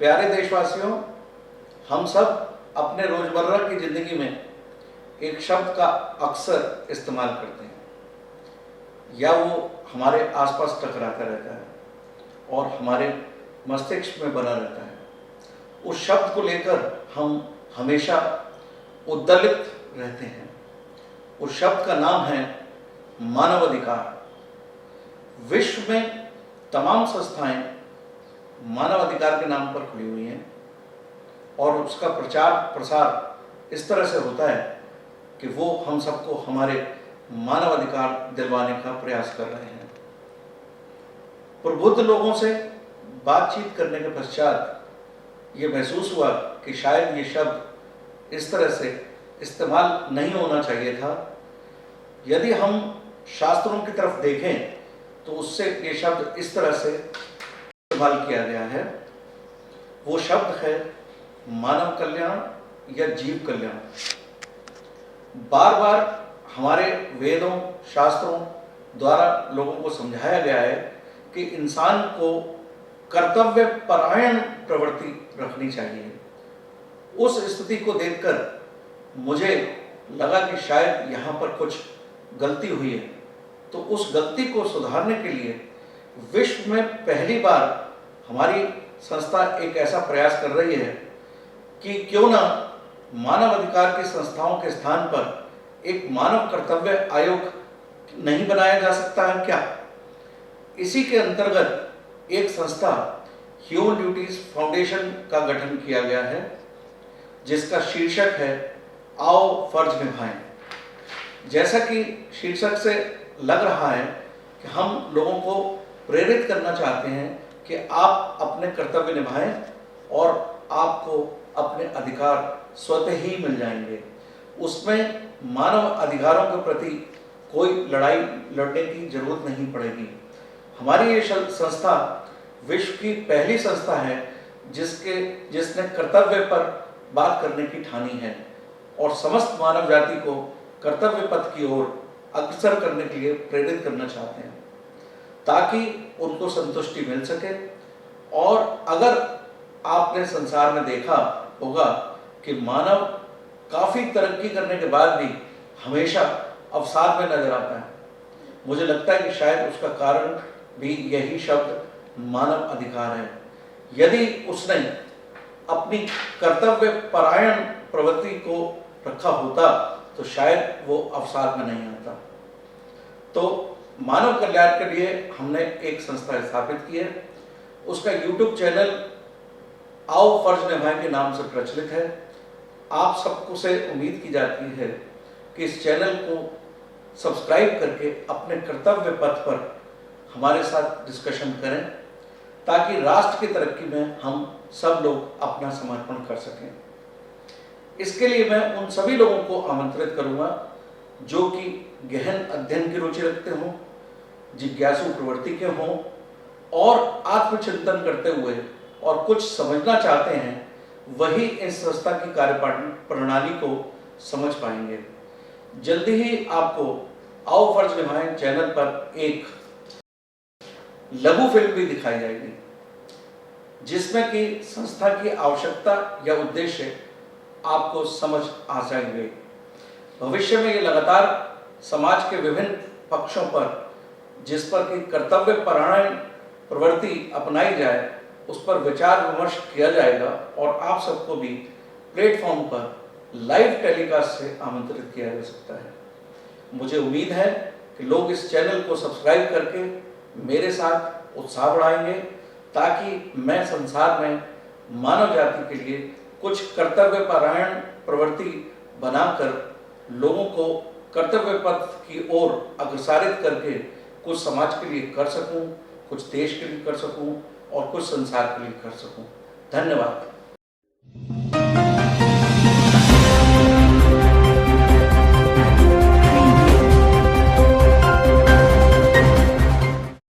प्यारे देशवासियों, हम सब अपने रोजमर्रा की जिंदगी में एक शब्द का अक्सर इस्तेमाल करते हैं या वो हमारे आसपास टकराता रहता है और हमारे मस्तिष्क में बना रहता है। उस शब्द को लेकर हम हमेशा उद्वेलित रहते हैं। उस शब्द का नाम है मानवाधिकार। विश्व में तमाम संस्थाएं मानवाधिकार के नाम पर खुली हुई हैं और उसका प्रचार प्रसार इस तरह से होता है कि वो हम सबको हमारे मानवाधिकार दिलवाने का प्रयास कर रहे हैं। प्रबुद्ध लोगों से बातचीत करने के पश्चात ये महसूस हुआ कि शायद ये शब्द इस तरह से इस्तेमाल नहीं होना चाहिए था। यदि हम शास्त्रों की तरफ देखें तो उससे ये शब्द इस तरह से इस्तेमाल किया गया है। वो शब्द है मानव कल्याण या जीव कल्याण। बार बार हमारे वेदों शास्त्रों द्वारा लोगों को समझाया गया है कि इंसान को कर्तव्य परायण प्रवृत्ति रखनी चाहिए। उस स्थिति को देखकर मुझे लगा कि शायद यहाँ पर कुछ गलती हुई है, तो उस गलती को सुधारने के लिए विश्व में पहली बार हमारी संस्था एक ऐसा प्रयास कर रही है कि क्यों ना मानव अधिकार की संस्थाओं के स्थान पर एक मानव कर्तव्य आयोग नहीं बनाया जा सकता है क्या। इसी के अंतर्गत एक संस्था ह्यूमन ड्यूटीज फाउंडेशन का गठन किया गया है, जिसका शीर्षक है आओ फर्ज निभाएं। जैसा कि शीर्षक से लग रहा है कि हम लोगों को प्रेरित करना चाहते हैं कि आप अपने कर्तव्य निभाएं और आपको अपने अधिकार स्वतः ही मिल जाएंगे। उसमें मानव अधिकारों के प्रति कोई लड़ाई लड़ने की जरूरत नहीं पड़ेगी। हमारी ये संस्था विश्व की पहली संस्था है जिसने कर्तव्य पर बात करने की ठानी है और समस्त मानव जाति को कर्तव्य पथ की ओर अग्रसर करने के लिए प्रेरित करना चाहते हैं ताकि उनको संतुष्टि मिल सके। और अगर आपने संसार में देखा होगा कि मानव काफी तरक्की करने के बाद भी हमेशा अवसाद में नजर आता है, मुझे लगता है कि शायद उसका कारण भी यही शब्द मानव अधिकार है। यदि उसने अपनी कर्तव्य परायण प्रवृत्ति को रखा होता तो शायद वो अवसाद में नहीं आता। तो मानव कल्याण के लिए हमने एक संस्था स्थापित की है। उसका YouTube चैनल आओ फर्ज निभाएं के नाम से प्रचलित है। आप सबको से उम्मीद की जाती है कि इस चैनल को सब्सक्राइब करके अपने कर्तव्य पथ पर हमारे साथ डिस्कशन करें ताकि राष्ट्र की तरक्की में हम सब लोग अपना समर्पण कर सकें। इसके लिए मैं उन सभी लोगों को आमंत्रित करूंगा जो कि गहन अध्ययन की रुचि रखते हों, जिज्ञासु प्रवृत्ति के हों और आत्मचिंतन करते हुए और कुछ समझना चाहते हैं, वही इस संस्था की कार्य प्रणाली को समझ पाएंगे। जल्दी ही आपको आओ फर्ज निभाएं चैनल पर एक लघु फिल्म भी दिखाई जाएगी जिसमें कि संस्था की आवश्यकता या उद्देश्य आपको समझ आ जाएंगे। भविष्य में ये लगातार समाज के विभिन्न पक्षों पर जिस पर कि कर्तव्य परायण प्रवृत्ति अपनाई जाए उस पर विचार विमर्श किया जाएगा और आप सबको भी प्लेटफॉर्म पर लाइव टेलीकास्ट से आमंत्रित किया जा सकता है। मुझे उम्मीद है कि लोग इस चैनल को सब्सक्राइब करके मेरे साथ उत्साह बढ़ाएंगे ताकि मैं संसार में मानव जाति के लिए कुछ कर्तव्य परायण प्रवृत्ति बनाकर लोगों को कर्तव्य पथ की ओर अग्रसारित करके कुछ समाज के लिए कर सकूं, कुछ देश के लिए कर सकूं और कुछ संसार के लिए कर सकूं। धन्यवाद।